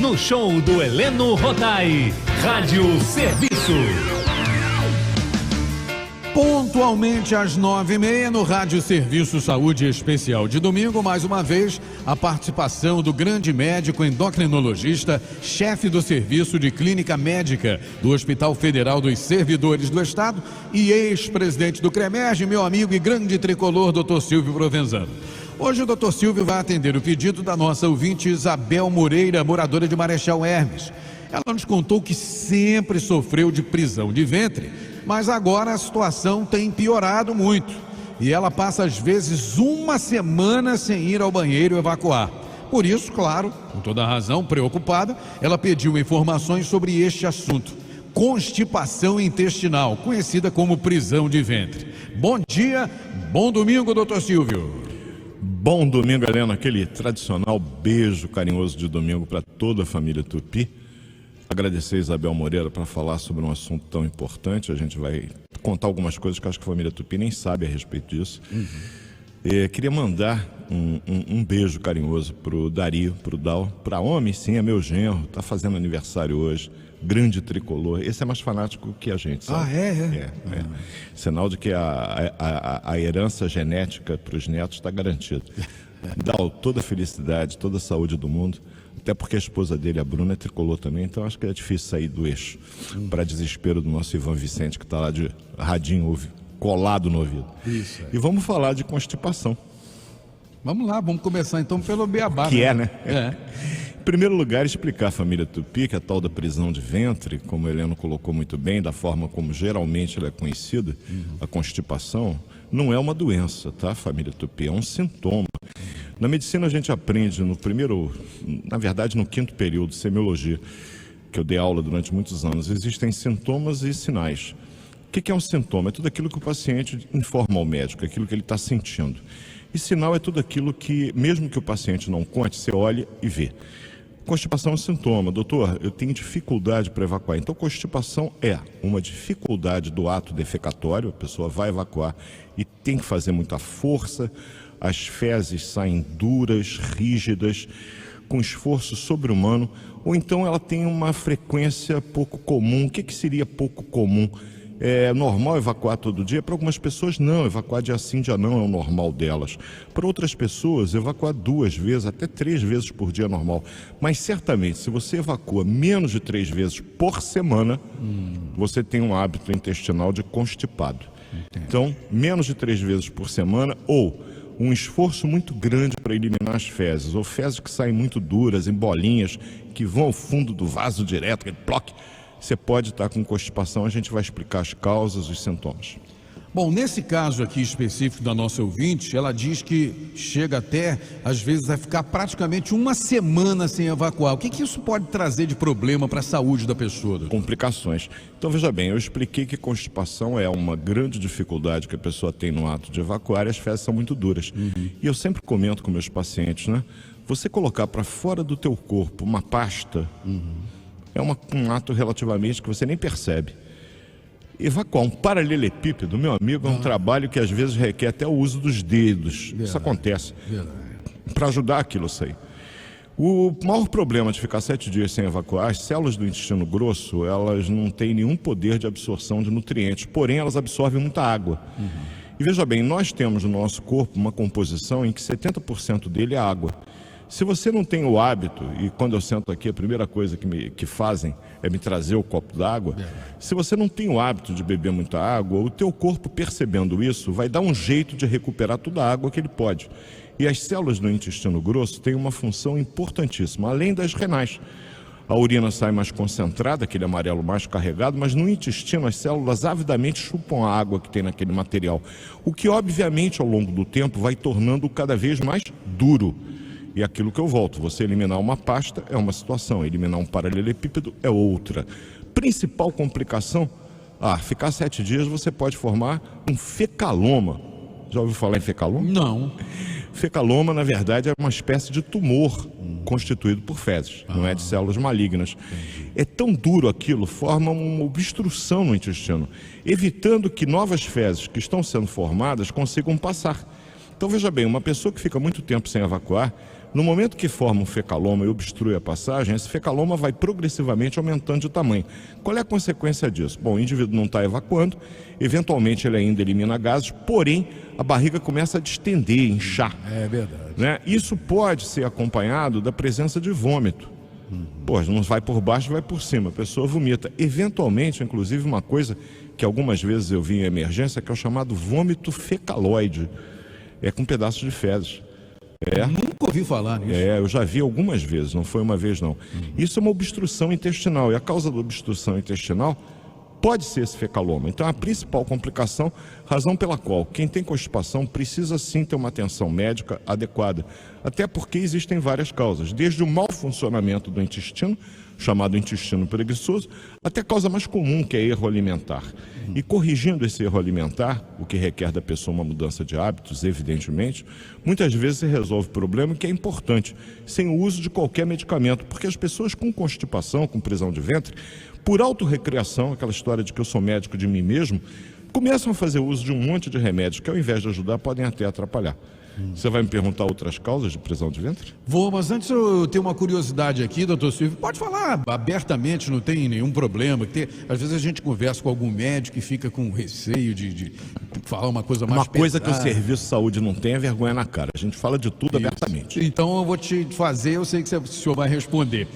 no show do Heleno Rotai. Rádio Serviço. Pontualmente às 9h30 no Rádio Serviço Saúde Especial de domingo, mais uma vez, a participação do grande médico endocrinologista, chefe do Serviço de Clínica Médica do Hospital Federal dos Servidores do Estado e ex-presidente do CREMERG, meu amigo e grande tricolor, Dr. Silvio Provenzano. Hoje o Dr. Silvio vai atender o pedido da nossa ouvinte Isabel Moreira, moradora de Marechal Hermes. Ela nos contou que sempre sofreu de prisão de ventre, mas agora a situação tem piorado muito e ela passa às vezes uma semana sem ir ao banheiro evacuar. Por isso, claro, com toda a razão, preocupada, ela pediu informações sobre este assunto: constipação intestinal, conhecida como prisão de ventre. Bom dia, bom domingo, doutor Silvio. Bom domingo, Helena, aquele tradicional beijo carinhoso de domingo para toda a família Tupi. Agradecer a Isabel Moreira para falar sobre um assunto tão importante. A gente vai contar algumas coisas que acho que a família Tupi nem sabe a respeito disso. Queria mandar um beijo carinhoso para o Dario, para o Dal, para homem, sim, é meu genro, está fazendo aniversário hoje, grande tricolor. Esse é mais fanático que a gente, sabe? É. Sinal de que a herança genética para os netos está garantida. Dal, toda a felicidade, toda a saúde do mundo. Até porque a esposa dele, a Bruna, é tricolor também, então acho que é difícil sair do eixo, para desespero do nosso Ivan Vicente, que está lá de radinho colado no ouvido. Isso. E vamos falar de constipação. Vamos lá, vamos começar então pelo beabá. Que né? Em primeiro lugar, explicar à família Tupi que a tal da prisão de ventre, como o Heleno colocou muito bem, da forma como geralmente ela é conhecida, a constipação, não é uma doença, tá, família Tupi? É um sintoma. Na medicina a gente aprende no quinto período de semiologia, que eu dei aula durante muitos anos, existem sintomas e sinais. O que é um sintoma? É tudo aquilo que o paciente informa ao médico, aquilo que ele está sentindo. E sinal é tudo aquilo que, mesmo que o paciente não conte, você olha e vê. Constipação é um sintoma. Doutor, eu tenho dificuldade para evacuar. Então, constipação é uma dificuldade do ato defecatório, a pessoa vai evacuar e tem que fazer muita força, as fezes saem duras, rígidas, com esforço sobre-humano, ou então ela tem uma frequência pouco comum. O que seria pouco comum? É normal evacuar todo dia? Para algumas pessoas não, evacuar dia sim, dia não é o normal delas. Para outras pessoas, evacuar 2 vezes, até 3 vezes por dia é normal. Mas certamente, se você evacua menos de 3 vezes por semana, você tem um hábito intestinal de constipado. Então, menos de 3 vezes por semana, ou um esforço muito grande para eliminar as fezes, ou fezes que saem muito duras, em bolinhas, que vão ao fundo do vaso direto, aquele ploque, você pode estar com constipação. A gente vai explicar as causas, os sintomas. Bom, nesse caso aqui específico da nossa ouvinte, ela diz que chega até, às vezes, a ficar praticamente uma semana sem evacuar. O que isso pode trazer de problema para a saúde da pessoa? Doutor? Complicações. Então, veja bem, eu expliquei que constipação é uma grande dificuldade que a pessoa tem no ato de evacuar e as fezes são muito duras. E eu sempre comento com meus pacientes, né? Você colocar para fora do teu corpo uma pasta, é um ato relativamente que você nem percebe. Evacuar um paralelepípedo, meu amigo, é um trabalho que às vezes requer até o uso dos dedos. Isso acontece. Para ajudar aquilo a sair. O maior problema de ficar 7 dias sem evacuar, as células do intestino grosso, elas não têm nenhum poder de absorção de nutrientes, porém elas absorvem muita água. E veja bem, nós temos no nosso corpo uma composição em que 70% dele é água. Se você não tem o hábito, e quando eu sento aqui a primeira coisa que fazem é me trazer o copo d'água, se você não tem o hábito de beber muita água, o teu corpo, percebendo isso, vai dar um jeito de recuperar toda a água que ele pode. E as células do intestino grosso têm uma função importantíssima, além das renais. A urina sai mais concentrada, aquele amarelo mais carregado, mas no intestino as células avidamente chupam a água que tem naquele material, o que obviamente ao longo do tempo vai tornando cada vez mais duro. E aquilo que eu volto, você eliminar uma pasta é uma situação, eliminar um paralelepípedo é outra. Principal complicação, ficar 7 dias você pode formar um fecaloma. Já ouviu falar em fecaloma? Não. Fecaloma, na verdade, é uma espécie de tumor constituído por fezes, não é de células malignas. É tão duro aquilo, forma uma obstrução no intestino, evitando que novas fezes que estão sendo formadas consigam passar. Então veja bem, uma pessoa que fica muito tempo sem evacuar No momento que forma um fecaloma e obstrui a passagem, esse fecaloma vai progressivamente aumentando de tamanho. Qual é a consequência disso? Bom, o indivíduo não está evacuando, eventualmente ele ainda elimina gases, porém a barriga começa a distender, inchar. É verdade. Né? Isso pode ser acompanhado da presença de vômito. Pô, não vai por baixo, vai por cima, a pessoa vomita. Eventualmente, inclusive, uma coisa que algumas vezes eu vi em emergência, que é o chamado vômito fecaloide. É com pedaços de fezes. Nunca ouvi falar nisso. Eu já vi algumas vezes, não foi uma vez não. Isso é uma obstrução intestinal, e a causa da obstrução intestinal pode ser esse fecaloma. Então, a principal complicação, razão pela qual quem tem constipação precisa sim ter uma atenção médica adequada. Até porque existem várias causas, desde o mau funcionamento do intestino, chamado intestino preguiçoso, até a causa mais comum, que é erro alimentar. E corrigindo esse erro alimentar, o que requer da pessoa uma mudança de hábitos, evidentemente, muitas vezes se resolve o problema, que é importante, sem o uso de qualquer medicamento, porque as pessoas com constipação, com prisão de ventre, por autorrecreação, aquela história de que eu sou médico de mim mesmo, começam a fazer uso de um monte de remédios que, ao invés de ajudar, podem até atrapalhar. Você vai me perguntar outras causas de prisão de ventre? Vou, mas antes eu tenho uma curiosidade aqui, doutor Silvio. Pode falar abertamente, não tem nenhum problema. Às vezes a gente conversa com algum médico e fica com receio de falar uma coisa mais Uma coisa pesada. que o serviço de saúde não tem é vergonha na cara. A gente fala de tudo abertamente. Então eu vou te fazer, eu sei que o senhor vai responder.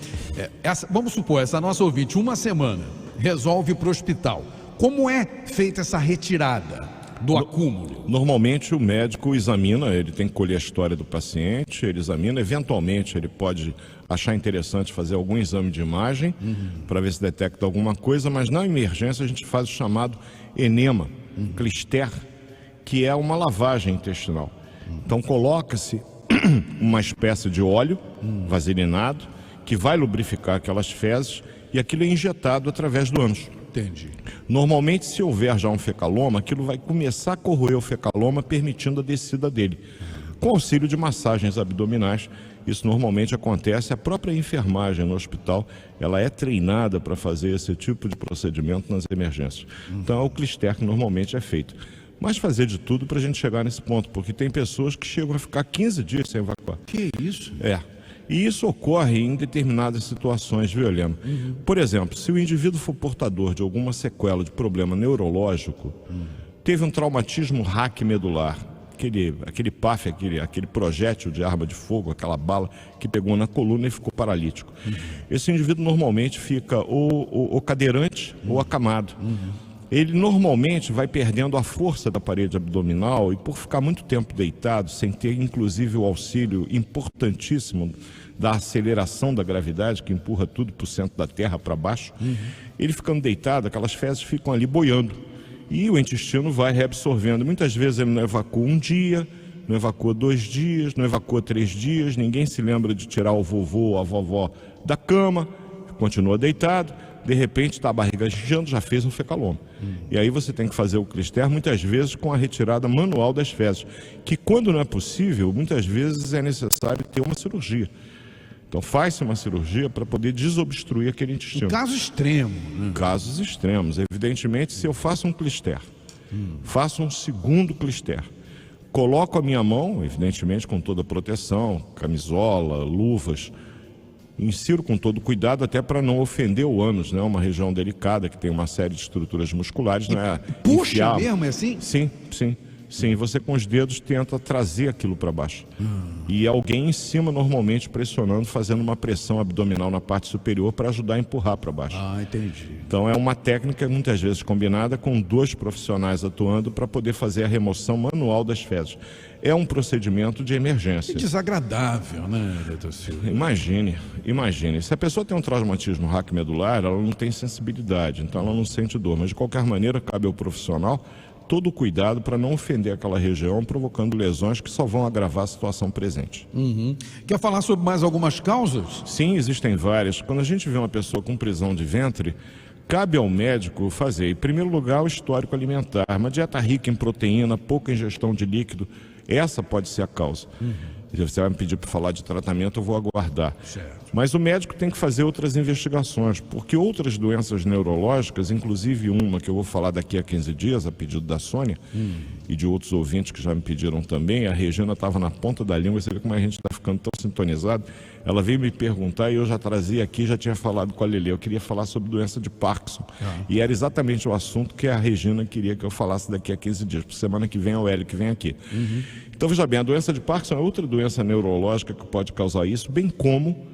Vamos supor, essa nossa ouvinte, uma semana, resolve ir para o hospital. Como é feita essa retirada do acúmulo? Normalmente o médico examina, ele tem que colher a história do paciente, ele examina, eventualmente ele pode achar interessante fazer algum exame de imagem para ver se detecta alguma coisa, mas na emergência a gente faz o chamado enema, clister, que é uma lavagem intestinal. Então coloca-se uma espécie de óleo vaselinado que vai lubrificar aquelas fezes e aquilo é injetado através do ânus. Entendi. Normalmente, se houver já um fecaloma, aquilo vai começar a corroer o fecaloma, permitindo a descida dele. Com auxílio de massagens abdominais, isso normalmente acontece. A própria enfermagem no hospital, ela é treinada para fazer esse tipo de procedimento nas emergências. Então, é o clister que normalmente é feito. Mas fazer de tudo para a gente chegar nesse ponto, porque tem pessoas que chegam a ficar 15 dias sem evacuar. Que isso? E isso ocorre em determinadas situações, viu, Helena? Por exemplo, se o indivíduo for portador de alguma sequela de problema neurológico, teve um traumatismo raquimedular, aquele PAF, aquele projétil de arma de fogo, aquela bala que pegou na coluna e ficou paralítico. Esse indivíduo normalmente fica ou cadeirante ou acamado. Ele normalmente vai perdendo a força da parede abdominal e por ficar muito tempo deitado, sem ter inclusive o auxílio importantíssimo da aceleração da gravidade, que empurra tudo para o centro da terra, para baixo, ele ficando deitado, aquelas fezes ficam ali boiando. E o intestino vai reabsorvendo. Muitas vezes ele não evacua um dia, não evacua 2 dias, não evacua 3 dias, ninguém se lembra de tirar o vovô ou a vovó da cama, continua deitado. De repente está a barriga inchando, já fez um fecaloma. E aí você tem que fazer o clister, muitas vezes com a retirada manual das fezes, que quando não é possível, muitas vezes é necessário ter uma cirurgia. Então faz-se uma cirurgia para poder desobstruir aquele intestino. Um caso extremo, né? Casos extremos. Evidentemente, se eu faço um clister, faço um segundo clister, coloco a minha mão, evidentemente com toda a proteção, camisola, luvas, insiro com todo cuidado até para não ofender o ânus, né? Uma região delicada que tem uma série de estruturas musculares, não é? Puxa mesmo, é assim? Sim, você com os dedos tenta trazer aquilo para baixo. E alguém em cima normalmente pressionando, fazendo uma pressão abdominal na parte superior para ajudar a empurrar para baixo. Entendi. Então é uma técnica muitas vezes combinada com 2 profissionais atuando para poder fazer a remoção manual das fezes. É um procedimento de emergência. Que desagradável, né, doutor Silvio? Imagine. Se a pessoa tem um traumatismo raquimedular, ela não tem sensibilidade, então ela não sente dor. Mas de qualquer maneira, cabe ao profissional todo o cuidado para não ofender aquela região, provocando lesões que só vão agravar a situação presente. Quer falar sobre mais algumas causas? Sim, existem várias. Quando a gente vê uma pessoa com prisão de ventre, cabe ao médico fazer, em primeiro lugar, o histórico alimentar. Uma dieta rica em proteína, pouca ingestão de líquido, essa pode ser a causa. Você vai me pedir para falar de tratamento, eu vou aguardar. Certo. Mas o médico tem que fazer outras investigações, porque outras doenças neurológicas, inclusive uma que eu vou falar daqui a 15 dias, a pedido da Sônia, e de outros ouvintes que já me pediram também, a Regina estava na ponta da língua, você vê como a gente está ficando tão sintonizado. Ela veio me perguntar e eu já trazia aqui, já tinha falado com a Lelê. Eu queria falar sobre doença de Parkinson. E era exatamente o assunto que a Regina queria que eu falasse daqui a 15 dias. Por semana que vem é o Hélio que vem aqui. Então, veja bem, a doença de Parkinson é outra doença neurológica que pode causar isso, bem como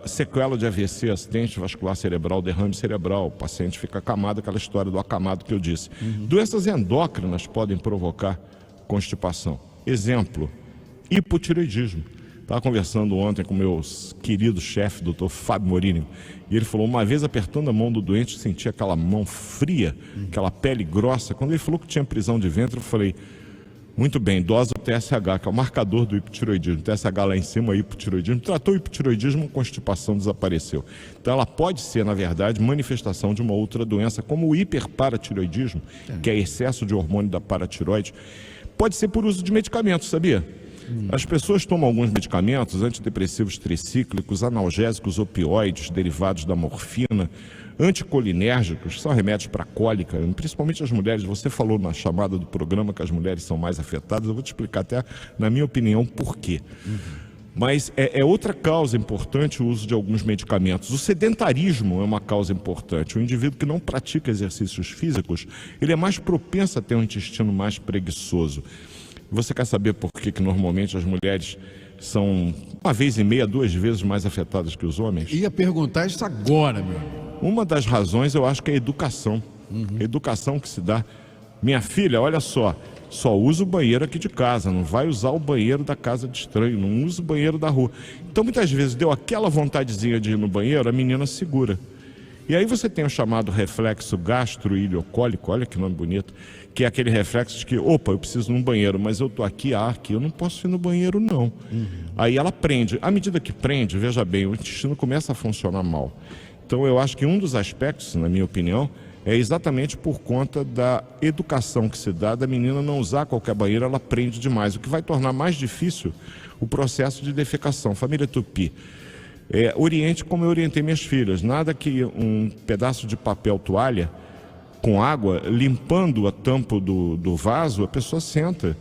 sequela de AVC, acidente vascular cerebral, derrame cerebral. O paciente fica acamado, aquela história do acamado que eu disse. Doenças endócrinas podem provocar constipação. Exemplo, hipotireoidismo. Estava conversando ontem com meu querido chefe, doutor Fábio Morini, e ele falou, uma vez apertando a mão do doente, sentia aquela mão fria, aquela pele grossa. Quando ele falou que tinha prisão de ventre, eu falei, muito bem, dosa o TSH, que é o marcador do hipotireoidismo. TSH lá em cima, hipotireoidismo. Tratou o hipotireoidismo, a constipação desapareceu. Então ela pode ser, na verdade, manifestação de uma outra doença, como o hiperparatireoidismo, que é excesso de hormônio da paratiroide. Pode ser por uso de medicamentos, sabia? As pessoas tomam alguns medicamentos, antidepressivos tricíclicos, analgésicos, opioides, derivados da morfina, anticolinérgicos, são remédios para cólica, principalmente as mulheres. Você falou na chamada do programa que as mulheres são mais afetadas, eu vou te explicar até, na minha opinião, por quê. Mas é outra causa importante o uso de alguns medicamentos. O sedentarismo é uma causa importante. O indivíduo que não pratica exercícios físicos, ele é mais propenso a ter um intestino mais preguiçoso. Você quer saber por que normalmente as mulheres são 1,5, 2 vezes mais afetadas que os homens? Ia perguntar isso agora, meu amigo. Uma das razões eu acho que é a educação. A educação que se dá. Minha filha, olha só usa o banheiro aqui de casa, não vai usar o banheiro da casa de estranho, não usa o banheiro da rua. Então muitas vezes deu aquela vontadezinha de ir no banheiro, a menina segura. E aí você tem o chamado reflexo gastroiliocólico, olha que nome bonito, que é aquele reflexo de que, opa, eu preciso ir no banheiro, mas eu estou aqui, eu não posso ir no banheiro não. Aí ela prende. À medida que prende, veja bem, o intestino começa a funcionar mal. Então eu acho que um dos aspectos, na minha opinião, é exatamente por conta da educação que se dá da menina não usar qualquer banheiro, ela prende demais, o que vai tornar mais difícil o processo de defecação. Família Tupi, oriente como eu orientei minhas filhas, nada que um pedaço de papel toalha com água, limpando a tampa do vaso, a pessoa senta.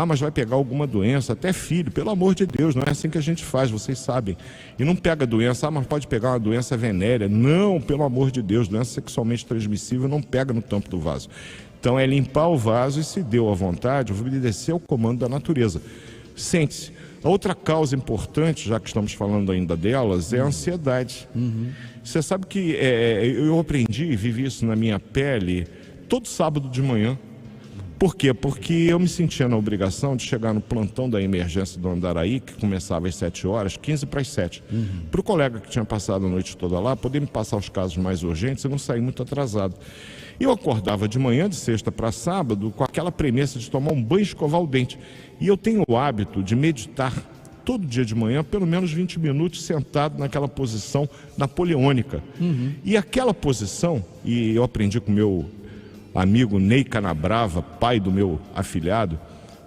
Mas vai pegar alguma doença, até filho, pelo amor de Deus, não é assim que a gente faz, vocês sabem. E não pega doença, mas pode pegar uma doença venérea. Não, pelo amor de Deus, doença sexualmente transmissível não pega no tampo do vaso. Então é limpar o vaso e, se deu à vontade, obedecer ao comando da natureza. Sente-se. A outra causa importante, já que estamos falando ainda delas, é a ansiedade. Você sabe que eu aprendi e vivi isso na minha pele todo sábado de manhã. Por quê? Porque eu me sentia na obrigação de chegar no plantão da emergência do Andaraí, que começava às 7 horas, 15 para as 7. Para o colega que tinha passado a noite toda lá, poder me passar os casos mais urgentes e não sair muito atrasado. Eu acordava de manhã, de sexta para sábado, com aquela premissa de tomar um banho e escovar o dente. E eu tenho o hábito de meditar todo dia de manhã, pelo menos 20 minutos, sentado naquela posição napoleônica. E aquela posição, e eu aprendi com meu amigo Ney Canabrava, pai do meu afilhado,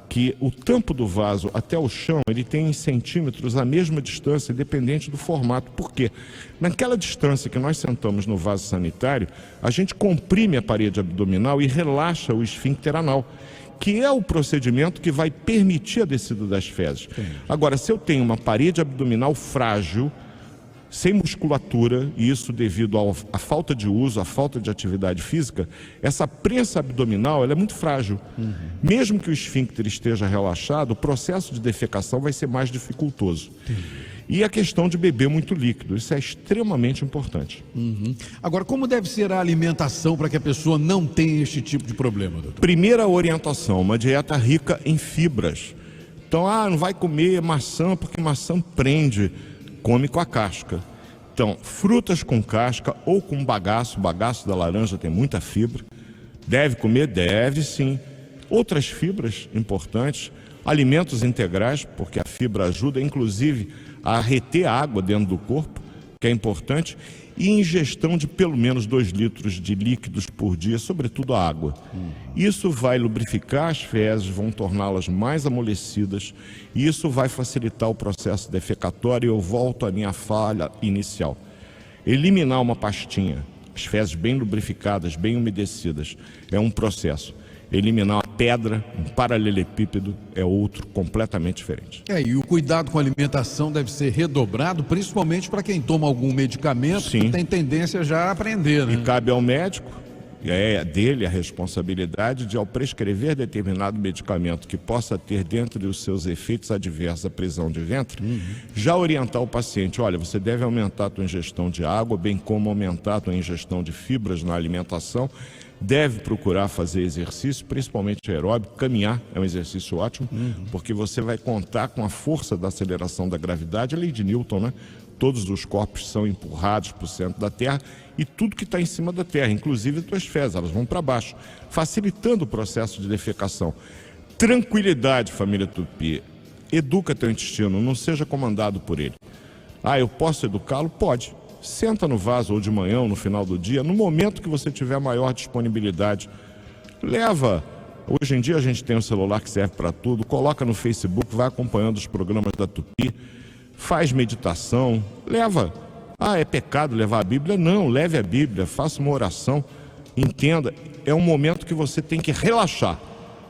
que o tampo do vaso até o chão, ele tem em centímetros a mesma distância, independente do formato. Por quê? Naquela distância que nós sentamos no vaso sanitário, a gente comprime a parede abdominal e relaxa o esfíncter anal, que é o procedimento que vai permitir a descida das fezes. Agora, se eu tenho uma parede abdominal frágil, sem musculatura, e isso devido à falta de uso, à falta de atividade física, essa prensa abdominal ela é muito frágil. Mesmo que o esfíncter esteja relaxado, o processo de defecação vai ser mais dificultoso. E a questão de beber muito líquido, isso é extremamente importante. Agora, como deve ser a alimentação para que a pessoa não tenha este tipo de problema, doutor? Primeira orientação, uma dieta rica em fibras. Então, não vai comer maçã porque maçã prende. Come com a casca. Então, frutas com casca ou com bagaço da laranja tem muita fibra. Deve comer? Deve sim. Outras fibras importantes, alimentos integrais, porque a fibra ajuda inclusive a reter água dentro do corpo, que é importante. e ingestão de pelo menos 2 litros de líquidos por dia, sobretudo a água. Isso vai lubrificar as fezes, vão torná-las mais amolecidas e isso vai facilitar o processo defecatório. Eu volto à minha fala inicial. Eliminar uma pastinha, as fezes bem lubrificadas, bem umedecidas, é um processo. Eliminar uma pedra, um paralelepípedo, é outro completamente diferente. E o cuidado com a alimentação deve ser redobrado, principalmente para quem toma algum medicamento. Sim. Que tem tendência já a aprender, né? E cabe ao médico, é dele a responsabilidade de, ao prescrever determinado medicamento que possa ter dentre os seus efeitos adversos a prisão de ventre, já orientar o paciente: olha, você deve aumentar a tua ingestão de água, bem como aumentar a tua ingestão de fibras na alimentação. Deve procurar fazer exercício, principalmente aeróbico. Caminhar é um exercício ótimo, porque você vai contar com a força da aceleração da gravidade, a lei de Newton, né? Todos os corpos são empurrados para o centro da Terra e tudo que está em cima da Terra, inclusive as tuas fezes, elas vão para baixo, facilitando o processo de defecação. Tranquilidade, família Tupi. Educa teu intestino, não seja comandado por ele. Eu posso educá-lo? Pode. Senta no vaso ou de manhã ou no final do dia, no momento que você tiver maior disponibilidade. Leva. Hoje em dia a gente tem um celular que serve para tudo. Coloca no Facebook, vai acompanhando os programas da Tupi. Faz meditação. Leva. É pecado levar a Bíblia? Não, leve a Bíblia, faça uma oração. Entenda, é um momento que você tem que relaxar.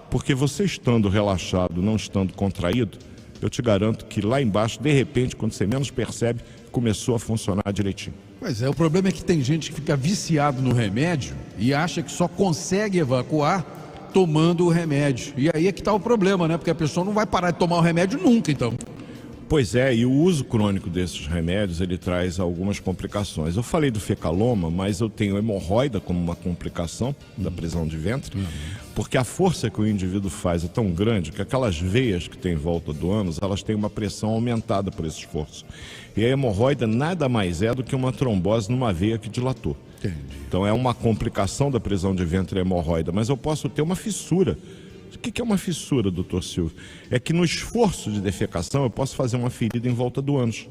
Porque você estando relaxado, não estando contraído, eu te garanto que lá embaixo, de repente, quando você menos percebe, começou a funcionar direitinho. Pois é, o problema é que tem gente que fica viciado no remédio e acha que só consegue evacuar tomando o remédio. E aí é que está o problema, né? Porque a pessoa não vai parar de tomar o remédio nunca, então. Pois é, e o uso crônico desses remédios, ele traz algumas complicações. Eu falei do fecaloma, mas eu tenho hemorroida como uma complicação da prisão de ventre, porque a força que o indivíduo faz é tão grande que aquelas veias que tem em volta do ânus, elas têm uma pressão aumentada por esse esforço. E a hemorroida nada mais é do que uma trombose numa veia que dilatou. Entendi. Então é uma complicação da prisão de ventre, a hemorroida, mas eu posso ter uma fissura. O que é uma fissura, doutor Silvio? É que no esforço de defecação eu posso fazer uma ferida em volta do ânus.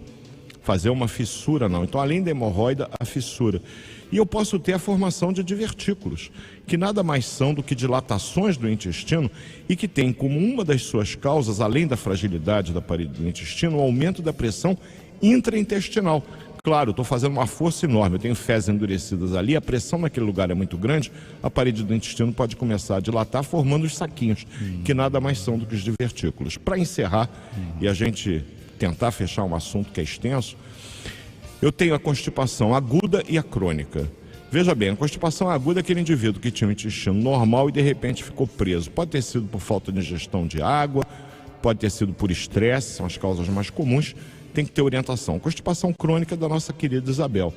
Fazer uma fissura não. Então, além da hemorroida, a fissura. E eu posso ter a formação de divertículos, que nada mais são do que dilatações do intestino e que tem como uma das suas causas, além da fragilidade da parede do intestino, o aumento da pressão intraintestinal. Claro, eu estou fazendo uma força enorme, eu tenho fezes endurecidas ali, a pressão naquele lugar é muito grande, a parede do intestino pode começar a dilatar, formando os saquinhos, que nada mais são do que os divertículos. Para encerrar, e a gente tentar fechar um assunto que é extenso, eu tenho a constipação aguda e a crônica. Veja bem, a constipação aguda é aquele indivíduo que tinha um intestino normal e de repente ficou preso. Pode ter sido por falta de ingestão de água, pode ter sido por estresse, são as causas mais comuns. Tem que ter orientação. Constipação crônica da nossa querida Isabel.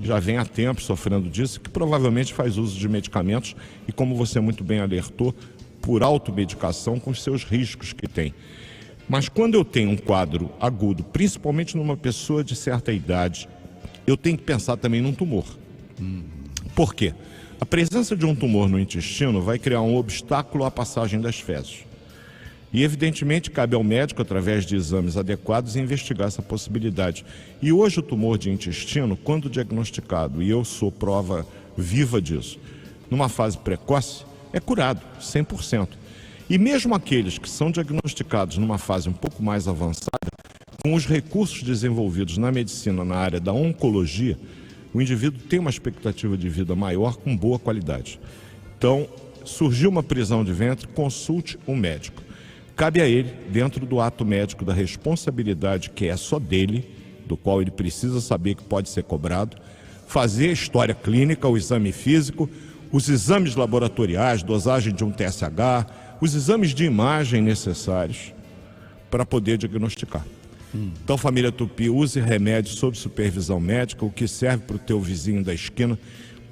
Já vem há tempo sofrendo disso, que provavelmente faz uso de medicamentos e, como você muito bem alertou, por automedicação com os seus riscos que tem. Mas quando eu tenho um quadro agudo, principalmente numa pessoa de certa idade, eu tenho que pensar também num tumor. Por quê? A presença de um tumor no intestino vai criar um obstáculo à passagem das fezes. E, evidentemente, cabe ao médico, através de exames adequados, investigar essa possibilidade. E hoje o tumor de intestino, quando diagnosticado, e eu sou prova viva disso, numa fase precoce, é curado, 100%. E mesmo aqueles que são diagnosticados numa fase um pouco mais avançada, com os recursos desenvolvidos na medicina, na área da oncologia, o indivíduo tem uma expectativa de vida maior com boa qualidade. Então, surgiu uma prisão de ventre, consulte um médico. Cabe a ele, dentro do ato médico, da responsabilidade que é só dele, do qual ele precisa saber que pode ser cobrado, fazer a história clínica, o exame físico, os exames laboratoriais, dosagem de um TSH, os exames de imagem necessários para poder diagnosticar. Então, família Tupi, use remédio sob supervisão médica, o que serve para o teu vizinho da esquina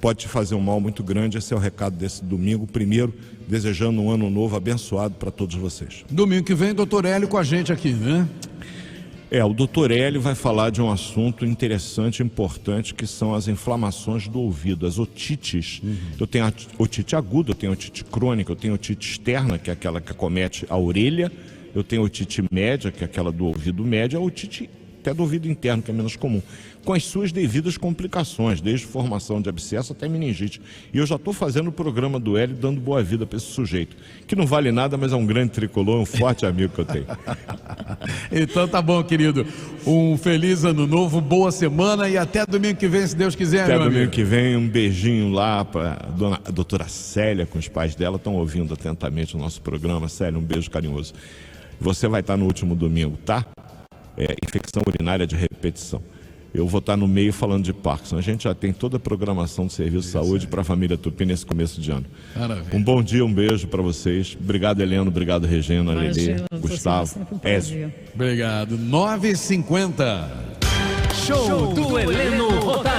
pode te fazer um mal muito grande. Esse é o recado desse domingo. Primeiro, desejando um ano novo abençoado para todos vocês. Domingo que vem, doutor Hélio com a gente aqui, né? O doutor Hélio vai falar de um assunto interessante e importante, que são as inflamações do ouvido, as otites. Eu tenho a otite aguda, eu tenho a otite crônica, eu tenho a otite externa, que é aquela que acomete a orelha, eu tenho a otite média, que é aquela do ouvido médio, a otite até do ouvido interno, que é menos comum, com as suas devidas complicações, desde formação de abscesso até meningite. E eu já estou fazendo o programa do Hélio, dando boa vida para esse sujeito, que não vale nada, mas é um grande tricolor, um forte amigo que eu tenho. Então tá bom, querido. Um feliz ano novo, boa semana e até domingo que vem, se Deus quiser, Até meu domingo amigo. que vem, um beijinho lá para a doutora Célia, com os pais dela, estão ouvindo atentamente o nosso programa. Célia, um beijo carinhoso. Você vai estar no último domingo, tá? Infecção urinária de repetição. Eu vou estar no meio falando de Parkinson. A gente já tem toda a programação do Serviço de Saúde para a família Tupi nesse começo de ano. Maravilha. Um bom dia, um beijo para vocês. Obrigado, Heleno. Obrigado, Regina, Lelê, Gustavo, Ézio. Obrigado. 9h50. Show do Heleno Rotário.